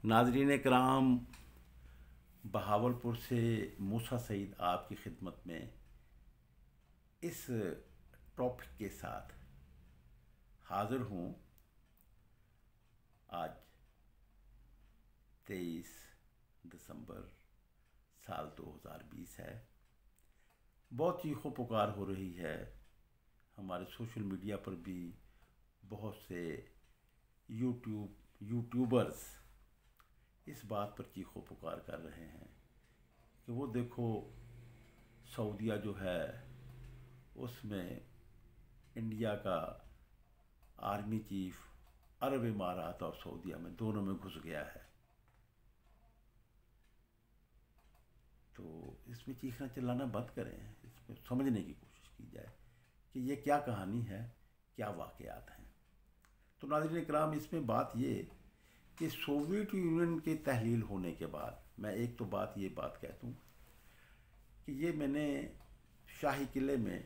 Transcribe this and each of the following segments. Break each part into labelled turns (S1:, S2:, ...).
S1: ناظرین کرام، بہاولپور سے موسیٰ سعید آپ کی خدمت میں اس ٹاپک کے ساتھ حاضر ہوں۔ آج 23 دسمبر سال 2020 ہے۔ بہت چیخو پکار ہو رہی ہے، ہمارے سوشل میڈیا پر بھی بہت سے یوٹیوبرز اس بات پر چیخو پکار کر رہے ہیں کہ وہ دیکھو سعودیہ جو ہے اس میں انڈیا کا آرمی چیف عرب امارات اور سعودیہ میں دونوں میں گھس گیا ہے۔ تو اس میں چیخنا چلانا بند کریں، اس میں سمجھنے کی کوشش کی جائے کہ یہ کیا کہانی ہے، کیا واقعات ہیں۔ تو ناظرین اکرام، اس میں بات یہ کہ سوویت یونین کے تحلیل ہونے کے بعد میں ایک تو یہ بات کہتا ہوں کہ یہ میں نے شاہی قلعے میں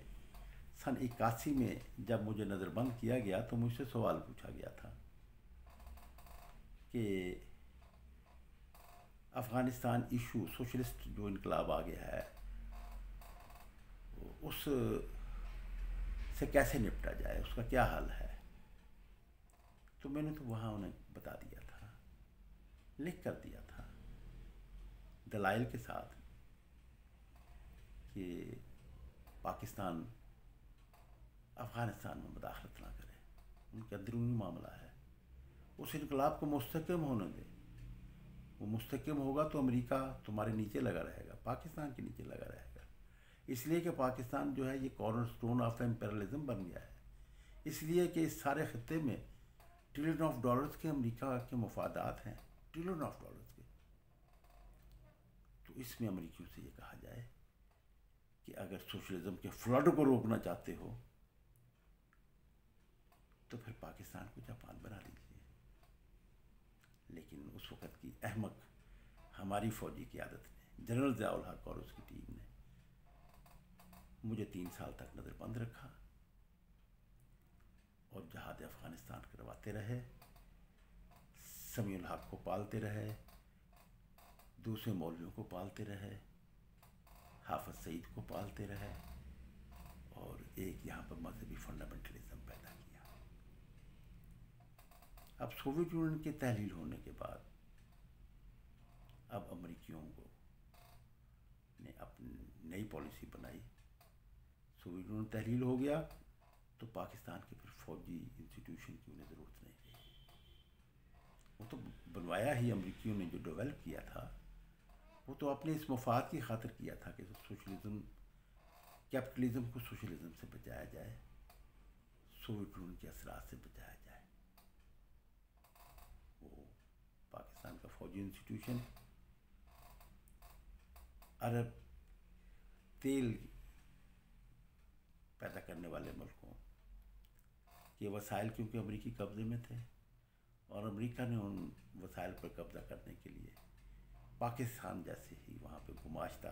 S1: سن 81 میں جب مجھے نظر بند کیا گیا تو مجھ سے سوال پوچھا گیا تھا کہ افغانستان ایشو، سوشلسٹ جو انقلاب آ گیا ہے، اس سے کیسے نپٹا جائے، اس کا کیا حل ہے۔ تو میں نے تو وہاں انہیں بتا دیا تھا، لکھ کر دیا تھا دلائل کے ساتھ کہ پاکستان افغانستان میں مداخلت نہ کرے، ان کا اندرونی معاملہ ہے، اس انقلاب کو مستحکم ہونے دے۔ وہ مستحکم ہوگا تو امریکہ تمہارے نیچے لگا رہے گا، پاکستان کے نیچے لگا رہے گا، اس لیے کہ پاکستان جو ہے یہ کارنر سٹون آف امپیرلزم بن گیا ہے، اس لیے کہ اس سارے خطے میں ٹریلین آف ڈالرز کے امریکہ کے مفادات ہیں، ٹریلین آف ڈالرز کے۔ تو اس میں امریکیوں سے یہ کہا جائے کہ اگر سوشلزم کے فلڈ کو روکنا چاہتے ہو تو پھر پاکستان کو جاپان بنا لیجیے۔ لیکن اس وقت کی احمق ہماری فوجی قیادت نے، جنرل ضیاء الحق اور اس کی ٹیم نے مجھے 3 سال تک نظر بند رکھا اور جہاد افغانستان کرواتے رہے، سمیع الحق کو پالتے رہے، دوسرے مولویوں کو پالتے رہے، حافظ سعید کو پالتے رہے، اور ایک یہاں پر مذہبی فنڈامنٹلزم پیدا کیا۔ اب سوویت یونین کے تحلیل ہونے کے بعد اب امریکیوں کو نے اپنی نئی پالیسی بنائی۔ سوویت یونین تحلیل ہو گیا تو پاکستان کے پھر فوجی انسٹیٹیوشن کی انہیں ضرورت نہیں رہی۔ وہ تو بنوایا ہی امریکیوں نے، جو ڈیولپ کیا تھا وہ تو اپنے اس مفاد کی خاطر کیا تھا کہ سوشلزم، کیپٹلزم کو سوشلزم سے بچایا جائے، سوویت یونین کے اثرات سے بچایا جائے۔ وہ پاکستان کا فوجی انسٹیٹیوشن عرب تیل پیدا کرنے والے ملکوں کے وسائل کیونکہ امریکی قبضے میں تھے، اور امریکہ نے ان وسائل پر قبضہ کرنے کے لیے پاکستان جیسے ہی وہاں پہ گماشتہ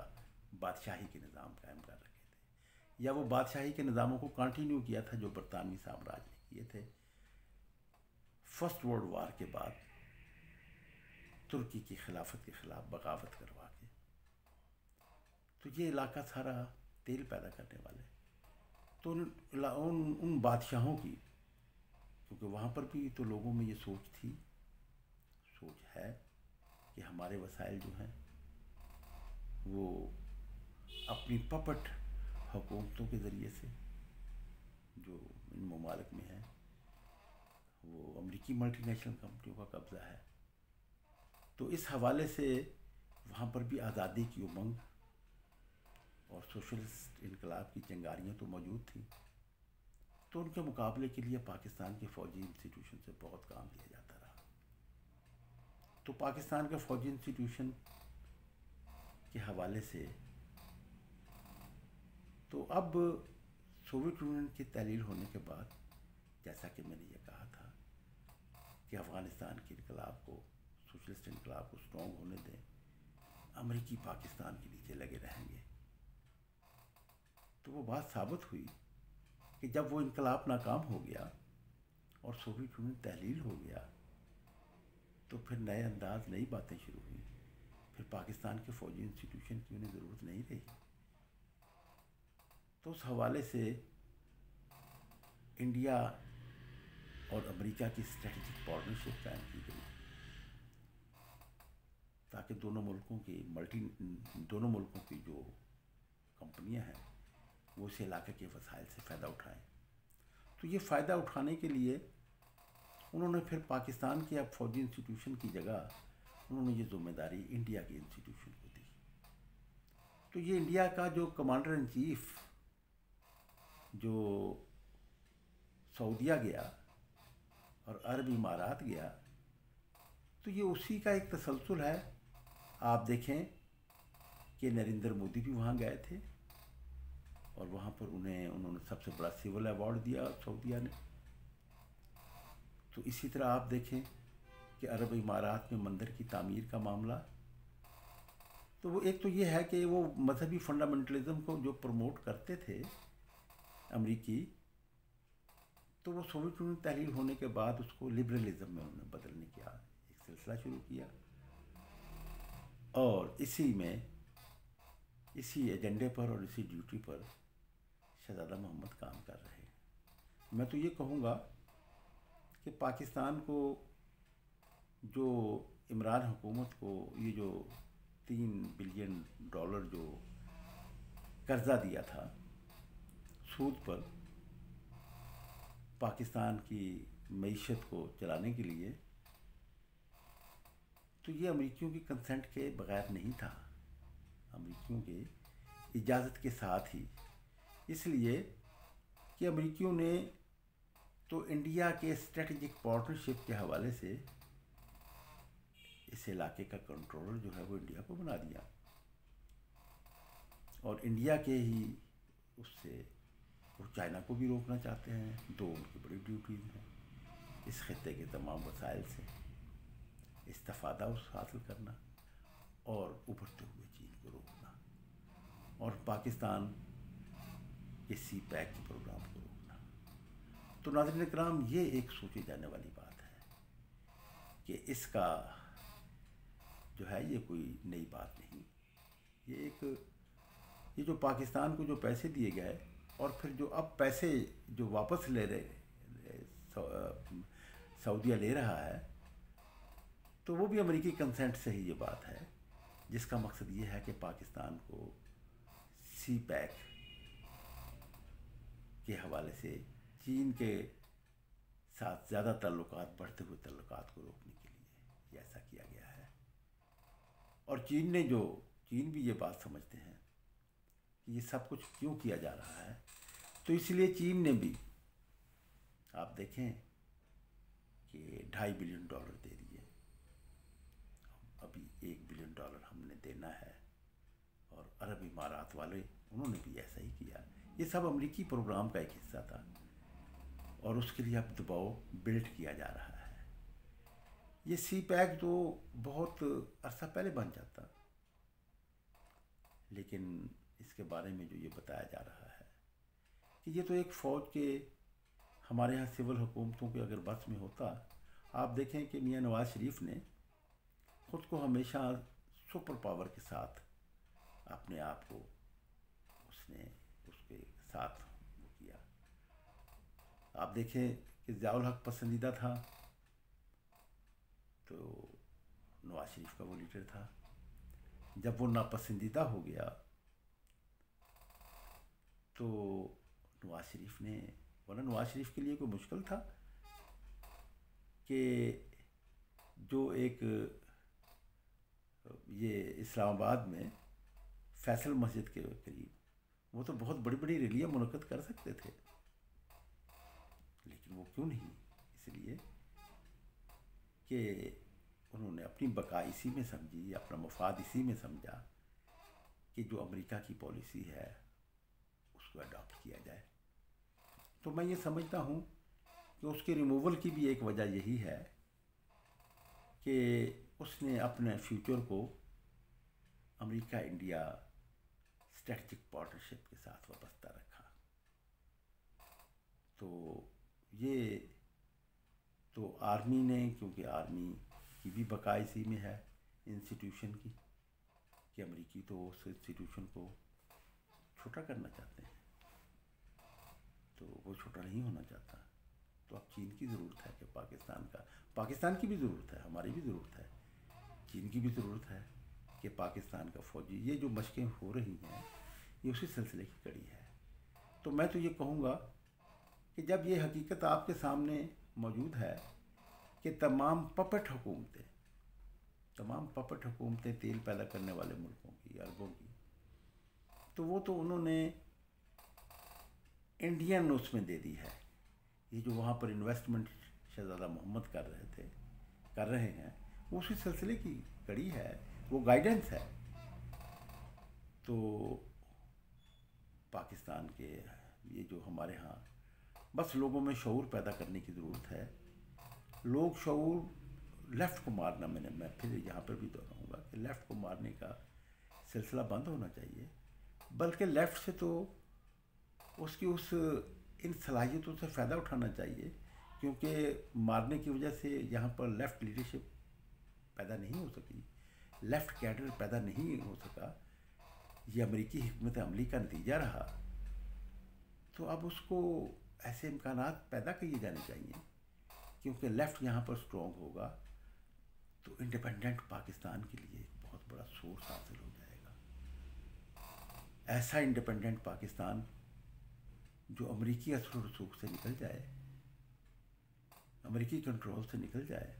S1: بادشاہی کے نظام قائم کر رکھے تھے، یا وہ بادشاہی کے نظاموں کو کنٹینیو کیا تھا جو برطانوی سامراج نے کیے تھے۔ فرسٹ ورلڈ وار کے بعد ترکی کی خلافت کے خلاف بغاوت کروا کے، تو یہ علاقہ سارا تیل پیدا کرنے والے، تو ان بادشاہوں کی، کیونکہ وہاں پر بھی تو لوگوں میں یہ سوچ ہے کہ ہمارے وسائل جو ہیں وہ اپنی پپٹ حکومتوں کے ذریعے سے جو ان ممالک میں ہیں، وہ امریکی ملٹی نیشنل کمپنیوں کا قبضہ ہے۔ تو اس حوالے سے وہاں پر بھی آزادی کی امنگ اور سوشلسٹ انقلاب کی چنگاریاں تو موجود تھیں، تو ان کے مقابلے کے لیے پاکستان کے فوجی انسٹیٹیوشن سے بہت کام لیا جاتا رہا۔ تو پاکستان کے فوجی انسٹیٹیوشن کے حوالے سے تو اب سوویت یونین کی تحلیل ہونے کے بعد، جیسا کہ میں نے یہ کہا تھا کہ افغانستان کے انقلاب کو، سوشلسٹ انقلاب کو سٹرونگ ہونے دیں، امریکی پاکستان کے نیچے لگے رہیں گے، تو وہ بات ثابت ہوئی کہ جب وہ انقلاب ناکام ہو گیا اور سوویت یونین تحلیل ہو گیا تو پھر نئے انداز، نئی باتیں شروع ہوئیں. پھر پاکستان کے فوجی انسٹیٹیوشن کی انہیں ضرورت نہیں رہی. تو اس حوالے سے انڈیا اور امریکہ کی اسٹریٹجک پارٹنرشپ قائم کی گئی تاکہ دونوں ملکوں کی جو کمپنیاں ہیں وہ اس علاقے کے وسائل سے فائدہ اٹھائیں. تو یہ فائدہ اٹھانے کے لیے انہوں نے پھر پاکستان کے اب فوجی انسٹیٹیوشن کی جگہ انہوں نے یہ ذمہ داری انڈیا کے انسٹیٹیوشن کو دی. تو یہ انڈیا کا جو کمانڈر ان چیف جو سعودیہ گیا اور عرب امارات گیا، تو یہ اسی کا ایک تسلسل ہے. آپ دیکھیں کہ نریندر مودی بھی وہاں گئے تھے اور وہاں پر انہوں نے سب سے بڑا سول ایوارڈ دیا سعودیہ نے. تو اسی طرح آپ دیکھیں کہ عرب امارات میں مندر کی تعمیر کا معاملہ، تو وہ ایک تو یہ ہے کہ وہ مذہبی فنڈامنٹلزم کو جو پروموٹ کرتے تھے امریکی، تو وہ سوویت یونین تحلیل ہونے کے بعد اس کو لبرلزم میں انہوں نے بدلنے کا ایک سلسلہ شروع کیا. اور اسی ایجنڈے پر اور اسی ڈیوٹی پر شہزادہ محمد کام کر رہے ہیں. میں تو یہ کہوں گا کہ پاکستان کو جو عمران حکومت کو یہ جو $3 بلین جو قرضہ دیا تھا سود پر پاکستان کی معیشت کو چلانے کے لیے، تو یہ امریکیوں کی کنسنٹ کے بغیر نہیں تھا، امریکیوں کے اجازت کے ساتھ ہی. اس لیے کہ امریکیوں نے تو انڈیا کے اسٹریٹجک پارٹنرشپ کے حوالے سے اس علاقے کا کنٹرولر جو ہے وہ انڈیا کو بنا دیا، اور انڈیا کے ہی اس سے وہ چائنا کو بھی روکنا چاہتے ہیں. دو ان کی بڑی ڈیوٹیز ہیں، اس خطے کے تمام وسائل سے استفادہ حاصل کرنا اور ابھرتے ہوئے چین کو روکنا، اور پاکستان کے سی پیک کے پروگرام کو روکنا. تو ناظرین کرام، یہ ایک سوچی جانے والی بات ہے کہ اس کا جو ہے یہ کوئی نئی بات نہیں. یہ جو پاکستان کو جو پیسے دیے گئے اور پھر جو اب پیسے جو واپس لے رہے سعودیہ لے رہا ہے، تو وہ بھی امریکی کنسنٹ سے ہی یہ بات ہے، جس کا مقصد یہ ہے کہ پاکستان کو سی پیک کے حوالے سے چین کے ساتھ زیادہ تعلقات، بڑھتے ہوئے تعلقات کو روکنے کے لیے یہ ایسا کیا گیا ہے. اور چین بھی یہ بات سمجھتے ہیں کہ یہ سب کچھ کیوں کیا جا رہا ہے، تو اس لیے چین نے بھی آپ دیکھیں کہ $2.5 بلین دے دیے. ابھی $1 بلین ہم نے دینا ہے، اور عرب امارات والے انہوں نے بھی ایسا ہی کیا. یہ سب امریکی پروگرام کا ایک حصہ تھا، اور اس کے لیے اب دباؤ بلڈ کیا جا رہا ہے. یہ سی پیک تو بہت عرصہ پہلے بن جاتا، لیکن اس کے بارے میں جو یہ بتایا جا رہا ہے کہ یہ تو ایک فوج کے، ہمارے ہاں سول حکومتوں کے اگر بس میں ہوتا. آپ دیکھیں کہ میاں نواز شریف نے خود کو ہمیشہ سپر پاور کے ساتھ اپنے آپ کو اس کے ساتھ وہ کیا. آپ دیکھیں کہ ضیاء الحق پسندیدہ تھا تو نواز شریف کا وہ لیڈر تھا. جب وہ ناپسندیدہ ہو گیا تو نواز شریف کے لیے کوئی مشکل تھا کہ جو ایک یہ اسلام آباد میں فیصل مسجد کے قریب وہ تو بہت بڑی بڑی ریلیاں منعقد کر سکتے تھے، لیکن وہ کیوں نہیں؟ اس لیے کہ انہوں نے اپنی بقا اسی میں سمجھی، اپنا مفاد اسی میں سمجھا کہ جو امریکہ کی پالیسی ہے اس کو اڈاپٹ کیا جائے. تو میں یہ سمجھتا ہوں کہ اس کے ریموول کی بھی ایک وجہ یہی ہے کہ اس نے اپنے فیوچر کو امریکہ انڈیا اسٹریٹجک پارٹنرشپ کے ساتھ وابستہ رکھا. تو یہ تو آرمی نے، کیونکہ آرمی امریکی بھی بقا اسی میں ہے انسٹیٹیوشن کی کہ امریکی تو اس انسٹیٹیوشن کو چھوٹا کرنا چاہتے ہیں، تو وہ چھوٹا نہیں ہونا چاہتا. تو اب چین کی ضرورت ہے کہ پاکستان کی بھی ضرورت ہے، ہماری بھی ضرورت ہے، چین کی بھی ضرورت ہے کہ پاکستان کا فوجی یہ جو مشقیں ہو رہی ہیں یہ اسی سلسلے کی کڑی ہے. تو میں تو یہ کہوں گا کہ جب یہ حقیقت آپ کے سامنے موجود ہے کہ تمام پپٹ حکومتیں تیل پیدا کرنے والے ملکوں کی، عربوں کی، تو وہ تو انہوں نے انڈین اس میں دے دی ہے. یہ جو وہاں پر انویسٹمنٹ شہزادہ محمد کر رہے ہیں وہ اسی سلسلے کی کڑی ہے، وہ گائیڈنس ہے. تو پاکستان کے یہ جو ہمارے ہاں بس لوگوں میں شعور پیدا کرنے کی ضرورت ہے. لوگ شعور لیفٹ کو مارنا، میں پھر یہاں پر بھی دہراؤں گا کہ لیفٹ کو مارنے کا سلسلہ بند ہونا چاہیے، بلکہ لیفٹ سے تو اس کی ان صلاحیتوں سے فائدہ اٹھانا چاہیے، کیونکہ مارنے کی وجہ سے یہاں پر لیفٹ لیڈرشپ پیدا نہیں ہو سکی، لیفٹ کیڈر پیدا نہیں ہو سکا. یہ امریکی حکمت عملی کا نتیجہ رہا. تو اب اس کو ایسے امکانات پیدا کیے جانے چاہیے، کیونکہ لیفٹ یہاں پر اسٹرانگ ہوگا تو انڈیپینڈنٹ پاکستان کے لیے ایک بہت بڑا سورس حاصل ہو جائے گا. ایسا انڈیپینڈنٹ پاکستان جو امریکی اثر و رسوخ سے نکل جائے، امریکی کنٹرول سے نکل جائے،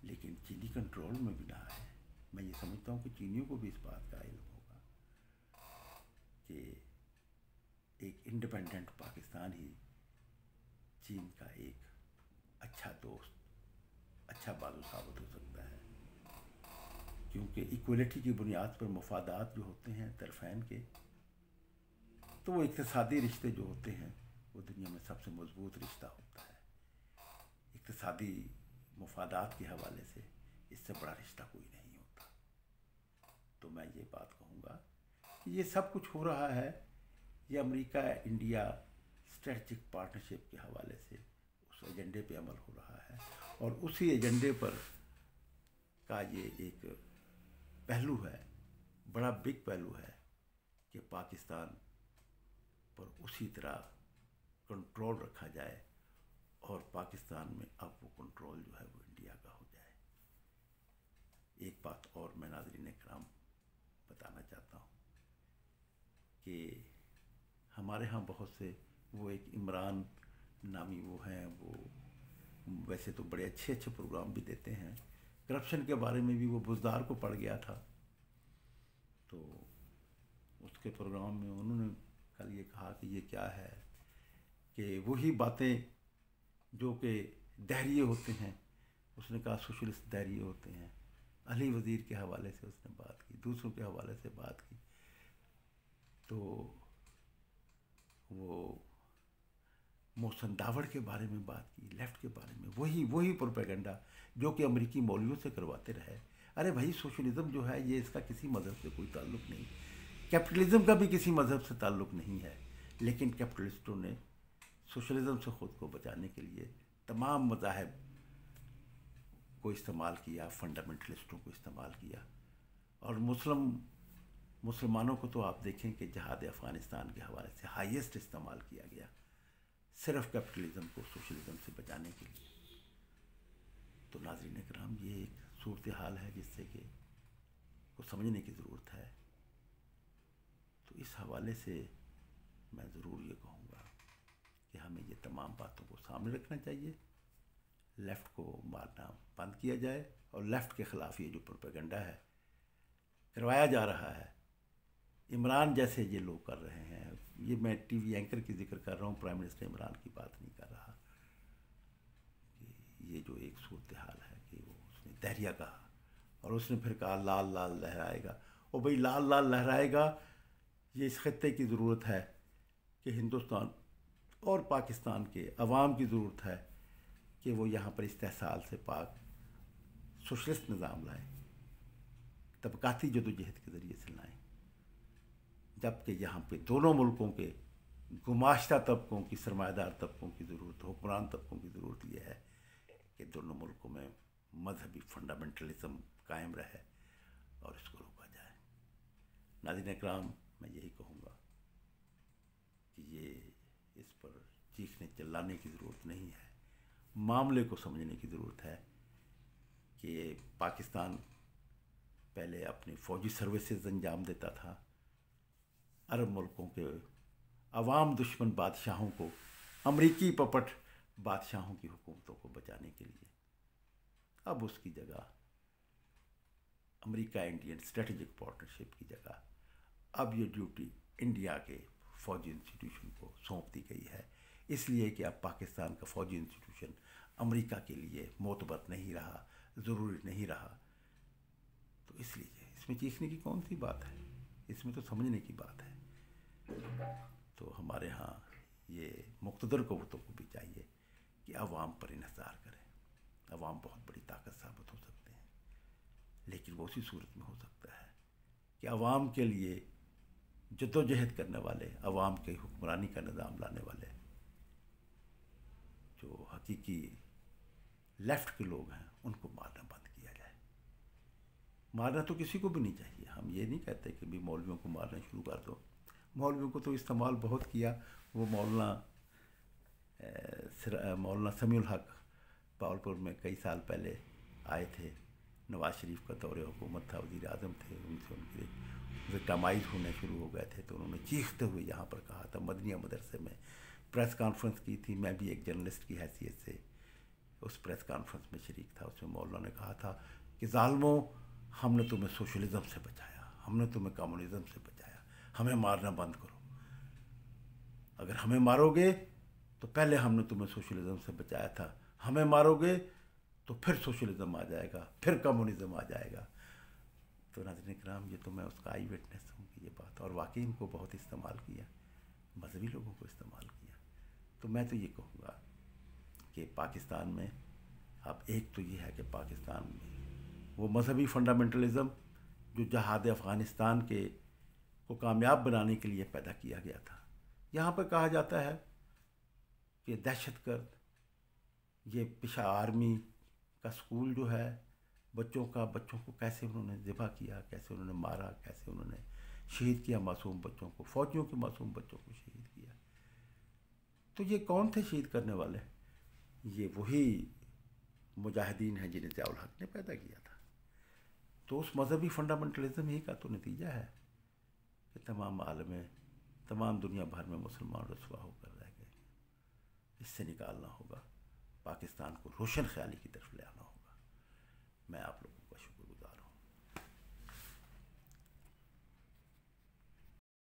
S1: لیکن چینی کنٹرول میں بھی نہ آئے. میں یہ سمجھتا ہوں کہ چینیوں کو بھی اس بات کا علم ہوگا کہ ایک انڈیپینڈنٹ پاکستان ہی چین کا ایک اچھا دوست، اچھا بازو ثابت ہو سکتا ہے. کیونکہ ایکولیٹی کی بنیاد پر مفادات جو ہوتے ہیں طرفین کے، تو وہ اقتصادی رشتے جو ہوتے ہیں وہ دنیا میں سب سے مضبوط رشتہ ہوتا ہے. اقتصادی مفادات کے حوالے سے اس سے بڑا رشتہ کوئی نہیں ہوتا. تو میں یہ بات کہوں گا کہ یہ سب کچھ ہو رہا ہے، یہ امریکہ انڈیا اسٹریٹجک پارٹنرشپ کے حوالے سے اس ایجنڈے پہ عمل ہو رہا ہے، اور اسی ایجنڈے پر کا یہ ایک پہلو ہے، بڑا بگ پہلو ہے کہ پاکستان پر اسی طرح کنٹرول رکھا جائے، اور پاکستان میں اب وہ کنٹرول جو ہے وہ انڈیا کا ہو جائے. ایک بات اور میں ناظرین کرام بتانا چاہتا ہوں کہ ہمارے ہاں بہت سے وہ ایک عمران نامی وہ ہیں، وہ ویسے تو بڑے اچھے پروگرام بھی دیتے ہیں. کرپشن کے بارے میں بھی وہ بزدار کو پڑ گیا تھا، تو اس کے پروگرام میں انہوں نے کل یہ کہا کہ یہ کیا ہے کہ وہی باتیں جو کہ دہریے ہوتے ہیں. اس نے کہا سوشلسٹ دہریے ہوتے ہیں. علی وزیر کے حوالے سے اس نے بات کی، دوسروں کے حوالے سے بات کی. تو وہ محسن داوڑ کے بارے میں بات کی، لیفٹ کے بارے میں، وہی پروپیگنڈا جو کہ امریکی مولویوں سے کرواتے رہے. ارے بھائی سوشلزم جو ہے یہ اس کا کسی مذہب سے کوئی تعلق نہیں، کیپٹلزم کا بھی کسی مذہب سے تعلق نہیں ہے، لیکن کیپٹلسٹوں نے سوشلزم سے خود کو بچانے کے لیے تمام مذاہب کو استعمال کیا، فنڈامنٹلسٹوں کو استعمال کیا. اور مسلمانوں کو تو آپ دیکھیں کہ جہاد افغانستان کے حوالے سے ہائیسٹ استعمال کیا گیا، صرف کیپٹلزم کو سوشلزم سے بچانے کے لیے. تو ناظرین کرام یہ ایک صورتحال ہے جس سے کہ کو سمجھنے کی ضرورت ہے. تو اس حوالے سے میں ضرور یہ کہوں گا کہ ہمیں یہ تمام باتوں کو سامنے رکھنا چاہیے، لیفٹ کو مارنا بند کیا جائے، اور لیفٹ کے خلاف یہ جو پروپیگنڈا ہے کروایا جا رہا ہے، عمران جیسے یہ لوگ کر رہے ہیں. یہ میں ٹی وی اینکر کی ذکر کر رہا ہوں، پرائم منسٹر عمران کی بات نہیں کر رہا. یہ جو ایک صورتحال ہے کہ وہ اس نے دہریہ کہا، اور اس نے پھر کہا لال لال لہرائے گا. اور بھئی لال لال لہرائے گا، یہ اس خطے کی ضرورت ہے کہ ہندوستان اور پاکستان کے عوام کی ضرورت ہے کہ وہ یہاں پر استحصال سے پاک سوشلسٹ نظام لائیں، طبقاتی جدوجہد کے ذریعے سے لائیں. جبکہ یہاں پہ دونوں ملکوں کے گماشتہ طبقوں کی، سرمایہ دار طبقوں کی ضرورت، حکمران طبقوں کی ضرورت یہ ہے کہ دونوں ملکوں میں مذہبی فنڈامنٹلزم قائم رہے اور اس کو روکا جائے۔ ناظرین اکرام، میں یہی کہوں گا کہ یہ اس پر چیخنے چلانے کی ضرورت نہیں ہے، معاملے کو سمجھنے کی ضرورت ہے کہ پاکستان پہلے اپنی فوجی سروسز انجام دیتا تھا عرب ملکوں کے عوام دشمن بادشاہوں کو، امریکی پپٹ بادشاہوں کی حکومتوں کو بچانے کے لیے۔ اب اس کی جگہ امریکہ انڈین اسٹریٹجک پارٹنرشپ کی جگہ اب یہ ڈیوٹی انڈیا کے فوجی انسٹیٹیوشن کو سونپ دی گئی ہے، اس لیے کہ اب پاکستان کا فوجی انسٹیٹیوشن امریکہ کے لیے معتبر نہیں رہا، ضروری نہیں رہا۔ تو اس لیے اس میں چیخنے کی کون سی بات ہے، اس میں تو سمجھنے کی بات ہے۔ تو ہمارے ہاں یہ مقتدر قوتوں کو بھی چاہیے کہ عوام پر انحصار کریں۔ عوام بہت بڑی طاقت ثابت ہو سکتے ہیں، لیکن وہ اسی صورت میں ہو سکتا ہے کہ عوام کے لیے جدوجہد کرنے والے، عوام کے حکمرانی کا نظام لانے والے جو حقیقی لیفٹ کے لوگ ہیں ان کو مارنا بند کیا جائے۔ مارنا تو کسی کو بھی نہیں چاہیے، ہم یہ نہیں کہتے کہ بھی مولویوں کو مارنا شروع کر دو، مولویوں کو تو استعمال بہت کیا۔ وہ مولانا سمیع الحق باولپور میں کئی سال پہلے آئے تھے، نواز شریف کا دور حکومت تھا، وزیر اعظم تھے، ان کے وکٹمائز ہونے شروع ہو گئے تھے، تو انہوں نے چیختے ہوئے یہاں پر کہا تھا، مدنیہ مدرسے میں پریس کانفرنس کی تھی، میں بھی ایک جرنلسٹ کی حیثیت سے اس پریس کانفرنس میں شریک تھا۔ اس میں مولانا نے کہا تھا کہ ظالموں، ہم نے تمہیں سوشلزم سے بچایا، ہم نے تمہیں کمیونزم سے بچایا، ہمیں مارنا بند کرو۔ اگر ہمیں مارو گے تو پہلے ہم نے تمہیں سوشلزم سے بچایا تھا، ہمیں مارو گے تو پھر سوشلزم آ جائے گا، پھر کمیونزم آ جائے گا۔ تو ناظرین کرام، یہ تو میں اس کا آئی وٹنس ہوں کہ یہ بات، اور واقعی ان کو بہت استعمال کیا، مذہبی لوگوں کو استعمال کیا۔ تو میں تو یہ کہوں گا کہ پاکستان میں اب ایک تو یہ ہے کہ پاکستان میں وہ مذہبی فنڈامنٹلزم جو جہاد افغانستان کو کامیاب بنانے کے لیے پیدا کیا گیا تھا، یہاں پہ کہا جاتا ہے کہ دہشت گرد، یہ پشا آرمی کا سکول جو ہے، بچوں کو کیسے انہوں نے ذبح کیا، کیسے انہوں نے مارا، کیسے انہوں نے شہید کیا معصوم بچوں کو، فوجیوں کے معصوم بچوں کو شہید کیا۔ تو یہ کون تھے شہید کرنے والے؟ یہ وہی مجاہدین ہیں جنہیں ضیاء الحق نے پیدا کیا تھا۔ تو اس مذہبی فنڈامنٹلزم ہی کا تو نتیجہ ہے کہ تمام عالم، تمام دنیا بھر میں مسلمان رسوا ہو کر رہ گئے۔ اس سے نکالنا ہوگا، پاکستان کو روشن خیالی کی طرف لے آنا ہوگا۔